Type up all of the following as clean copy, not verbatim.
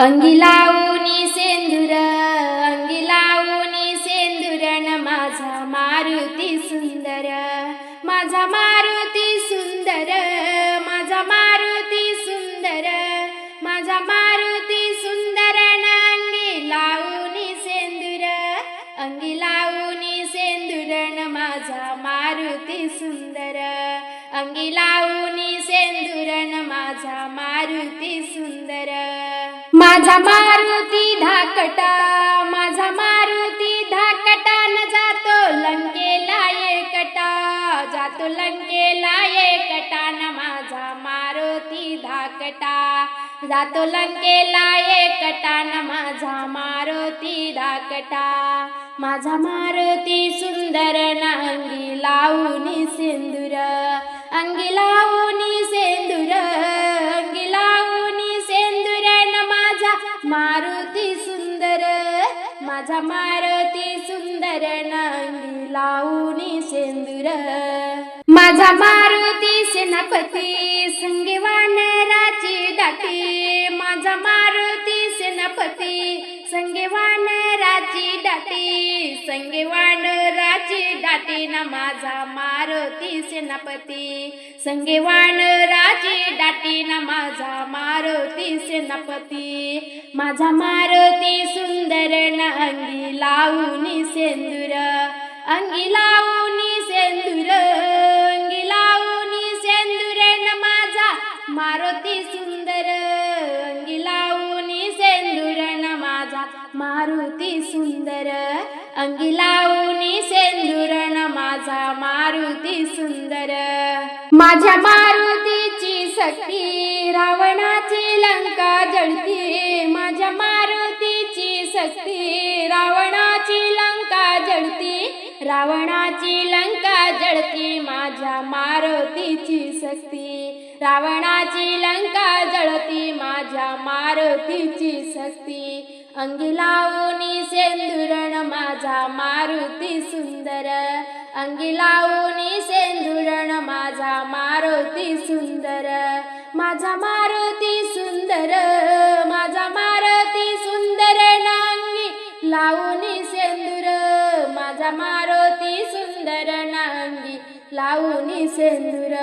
अंगी लावूनी सेंदूर अंगी लावूनी सेंदूर न माझा मारुती सुंदर माझा मारुती सुंदर माझा मारुती सुंदर माझा मारुती सुंदर न अंगी लावूनी सेंदूर अंगी लावूनी सेंदूर न माझा मारुती सुंदर अंगी लावूनी सेंदूर न माझा मारुती सुंदर माझा मारुती धाकटा माझा मारुती धाकटा न जातो लंकेला एकटा जातो लंकेला एकटा न माझा मारुती धाकटा जातो लंकेला एकटा न माझा मारुती धाकटा माझा मारुती सुंदर न अंगी लावूनी सेंदूर अंगी लावूनी सेंदूर अंगी लावूनी सेंदूर न माझा मारुती सुंदर माझा मारुती सुंदर न अंगी लावूनी सेंदूर माझा मारुती सेनापती संगे वानराची दाटी माझा मारुती सेनापती संगे वानराची दाटी संगे वानराची दाटी न माझा मारुती सेनापती संगे वानराची दाटी न माझा मारुती सेनापती माझा मारुती सुंदर न अंगी लावूनी सेंदूर अंगी लावूनी सेंदूर अंगी लावूनी सेंदूर न माझा मारुती सुंदर अंगी लावूनी सेंदूर न माझा मारुती सुंदर अंगी लावूनी सेंदूर न माझा मारुती सुंदर माझ्या मारुतीची शक्ती रावणाची लंका जळती माझ्या मारुतीची शक्ती रावणाची लंका जळती रावणाची लंका जळती माझ्या मारुतीची शक्ती रावणाची लंका जळती माझ्या मारुतीची शक्ती अंगी लावूनी सेंदूर न माझा मारुती सुंदर अंगी लावूनी सेंदूर न माझा मारुती सुंदर माझा मारुती सुंदर माझा मारुती सुंदर न अंगी लावूनी सेंदूर माझा मारुती सुंदर न अंगी लावूनी सेंदूर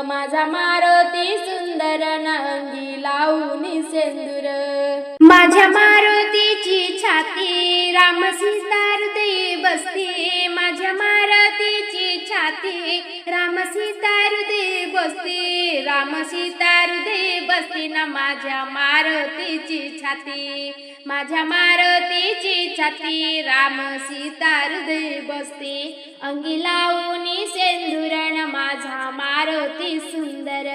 माझा मारुती सुंदर न अंगी लावूनी सेंदूर माझ्या मारुतीची छाती राम सीता हृदयी बसती माझ्या मारुतीची छाती राम सीता हृदयी बसती राम सीता हृदयी बसती न माझ्या मारुतीची छाती माझ्या मारुतीची छाती राम सीता हृदयी बसती अंगी लावूनी सेंदूर न माझा मारुती सुंदर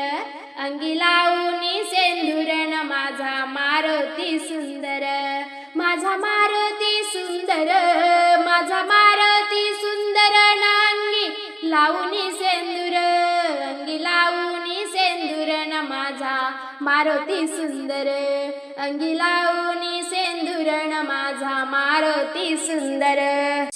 अंगी लावूनी सेंदूर न माझा मारुती सुंदर माझा मारुती सुंदर माझा मारुती सुंदर न अंगी लावूनी सेंदूर अंगी लावूनी सेंदूर न माझा मारुती सुंदर अंगी लावूनी सेंदूर न माझा मारुती सुंदर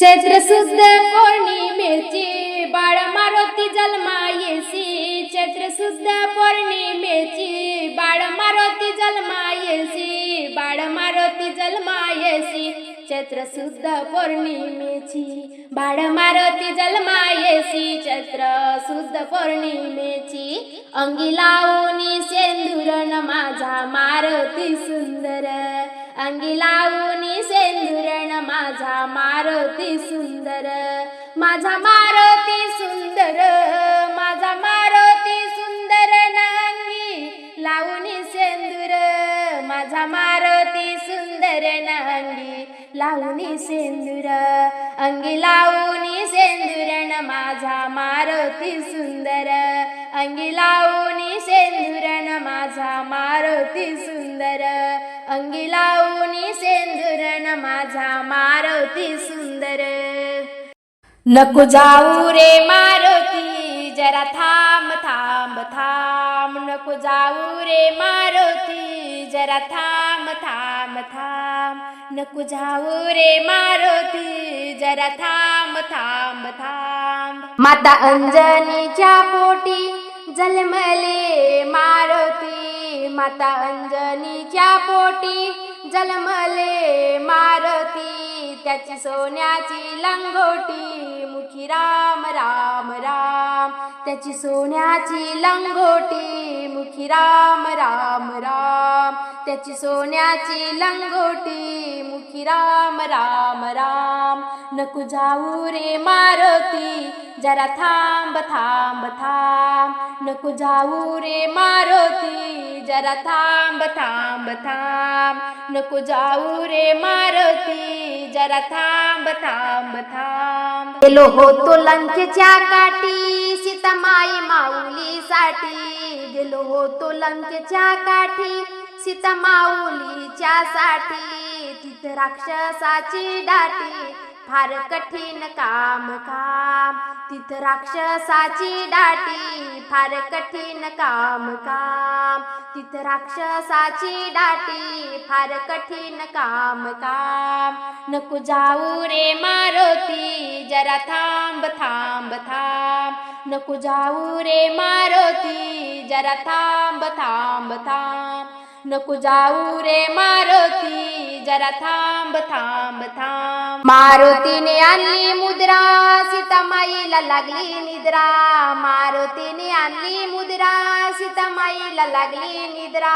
चैत्र शुद्ध पौर्णिमेची बाळ मारुती जन्मा येसी चैत्र शुद्ध पौर्णिमेची बाळ मारुती जन्मा येसी बाळ मारुती जन्मा येसी चैत्र शुद्ध पौर्णिमेची बाळ मारुती जन्मा येसी चैत्र शुद्ध पौर्णिमेची अंगी लावूनी सेंदूर न माझा मारुती सुंदर अंगी लावूनी सेंदूर न माझा मारुती सुंदर माझा मारुती सुंदर माझा मारुती सुंदर न अंगी लावूनी सेंदूर माझा मारुती सुंदर न अंगी लावूनी सेंदूर अंगी लावूनी सेंदूर न माझा मारुती सुंदर अंगी लावूनी सेंदूर न माझा मारुती सुंदर अंगी लावूनी सेंदूर न माझा मारुती सुंदर नको जाऊ रे मारुती जरा थांब थांब थांब नको जाऊ रे मारुती जरा थांब थांब थांब नको जाऊ रे मारुती जरा थांब थांब थांब माता अंजनीच्या पोटी जन्मले मारुती माता अंजनीच्या पोटी जन्मले मारुती, त्याची सोन्याची लंगोटी मुखी राम राम राम, त्याची सोन्याची लंगोटी मुखी राम राम राम, त्याची सोन्याची लंगोटी मुखी राम राम राम. नको जाऊ रे मारुती जरा थांब थांब थांब, नको जाऊ रे मारुती जरा थांब थांब थांब, नको जाऊ रे मारुती जरा थांब थांब थांब. गेलो होतो लंकेच्या काठी सीतामाई माऊलीसाठी, गेलो होतो लंकेच्या काठी सीता माऊलीच्या साठी, तिथं राक्षसाची दाटी फार कठीण काम काम, तिथं राक्षसाची दाटी फार कठीण काम काम, तिथं राक्षसाची दाटी फार कठीण काम काम. नको जाऊ रे मारुती जरा थांब थांब थांब, नको जाऊ रे मारुती जरा थांब थांब थांब, नको जाऊ रे मारुती जरा थांब थांब थांब. मारुतीने आणली मुद्रा सीतामाईला लागली निद्रा, मारुतीने आणली मुद्रा सीतामाईला लागली निद्रा,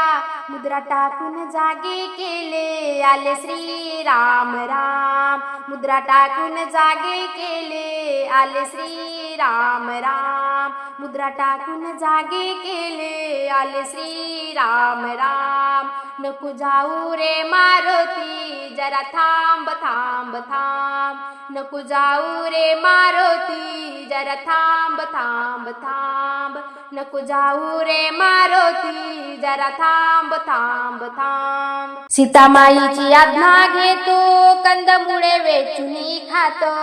मुद्रा टाकून जागे केले आले श्री राम राम, मुद्रा टाकून जागे केले आले श्री राम राम, मुद्रा टाकून जागे केले आले श्री राम राम. नको जाऊ रे मारुती जरा थांब थांब थांब, नको जाऊ रे मारुती जरा थांब थांब थांब, नको जाऊ रे मारुती जरा थांब थांब थांब. सीतामाईची आज्ञा घेतो कंदमुळे वेचुनी खातो,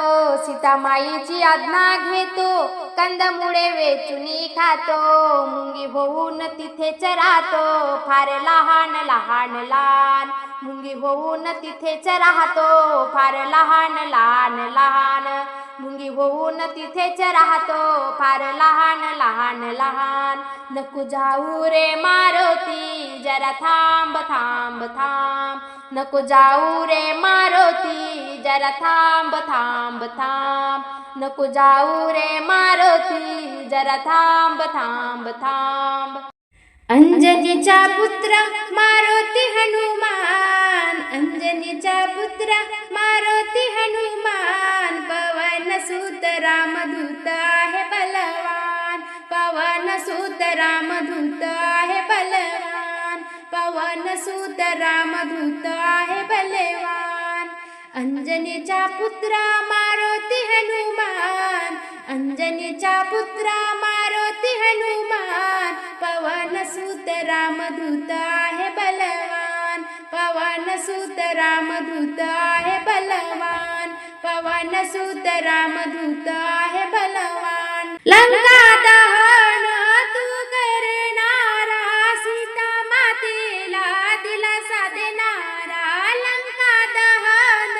सीतामाईची आज्ञा घेतो कंदमुळे वेचुनी खातो, मुंगी होऊन तिथेच राहतो फार लहान लहान लहान, मुंगी होऊन तिथेच राहतो फार लहान लहान लहान, मुंगी होऊन तिथेच राहतो फार लहान लहान लहान. नको जाऊ रे मारुती जरा थांब थांब थांब, नको जाऊ रे मारुती जरा थांब थांब थांब, नको जाऊ रे मारुती जरा थांब थांब थांब. अंजनीचा पुत्र मारुती हनुमान, अंजनीचा पुत्र मारुती हनुमान, पवन सुत रामदूत आहे बलवान, पवन सुत रामदूत आहे बलवान, पवन सुत रामदूत आहे बलवान. अंजनीचा पुत्र मारुती हनुमान, अंजनीचा पुत्र मारुती हनुमान, पवन सुत रामदूत आहे बलवान, पवन सुत रामदूत आहे बलवान, पवन सुत रामदूत आहे बलवान. लंका दहन तू करणारा सीता मातेला दिलासा देणारा, लंका दहन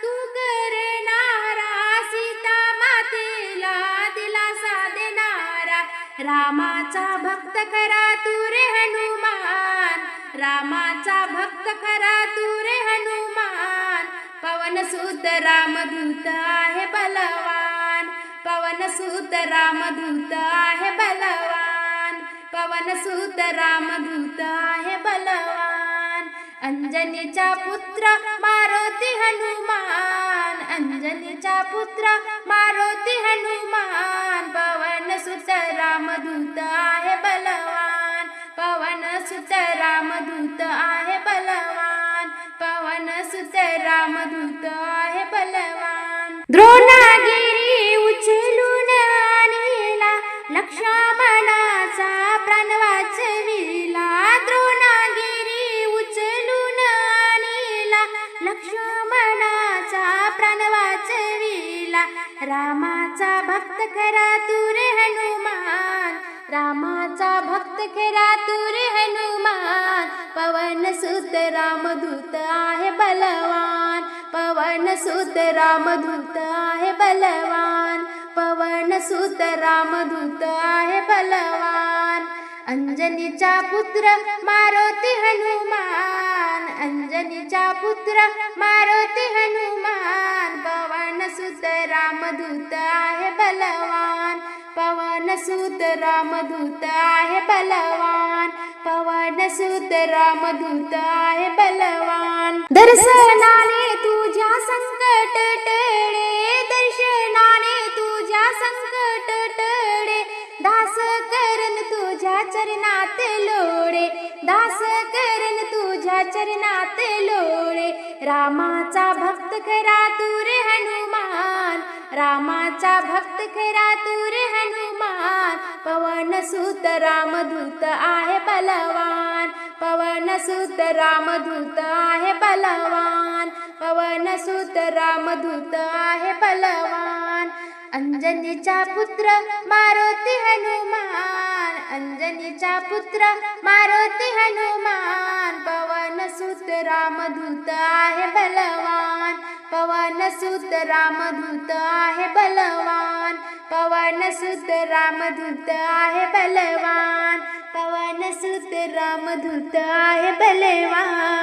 तू करणारा सीता मातेला दिलासा देणारा, रामाचा भक्त खरा तू रे हनुमान, रामाचा भक्त खरा तू रे हनुमान, पवन सुत रामदूत आहे बलवान, पवन सुत रामदूत आहे बलवान, पवन सुत रामदूत आहे बलवान. अंजनीचा पुत्र मारुती हनुमान, अंजनीचा पुत्र मारुती हनुमान, पवन सुत रामदूत आहे बलवान, पवन सुत रामदूत आहे बलवान, पवन सुत रामदूत आहे बलवान. द्रोणागिरी उचलून आणिला लक्ष्मणाचा प्राण वाचविला, द्रोणागिरी उचलून आणिला लक्ष्मणाचा प्राण वाचविला, रामाचा भक्त खरा तू रे हनुमान, रामाचा भक्त खरा तू रे हनुमान, पवन सुत रामदूत आहे बलवान, पवन सुत रामदूत आहे बलवान, पवन सुत रामदूत आहे बलवान. अंजनीचा पुत्र मारुती हनुमान, अंजनीचा पुत्र मारुती हनुमान, पवनसुत रामदूत आहे बलवान, पवनसुत रामदूत आहे बलवान, पवनसुत रामदूत आहे बलवान. दर्शनाने तुझ्या संकट टळे, दर्शनाने तुझ्या संकट टळे, दास करण तुझ्या चरणात लोळे, दास करण तुझ्या चरणात लोळे. रामाचा भक्त खरा तू रे हनुमान, रामाचा भक्त खरा तू रे हनुमान, पवनसुत रामदूत आहे बलवान, पवनसुत रामदूत आहे बलवान, पवनसुत रामदूत आहे बलवान. अंजनीचा पुत्र मारुती हनुमान, अंजनीचा पुत्र मारुती हनुमान, पवनसुत रामदूत आहे बलवान, पवनसुत रामदूत आहे बलवान, पवनसुत रामदूत आहे बलवान, पवनसुत रामदूत आहे बलवान.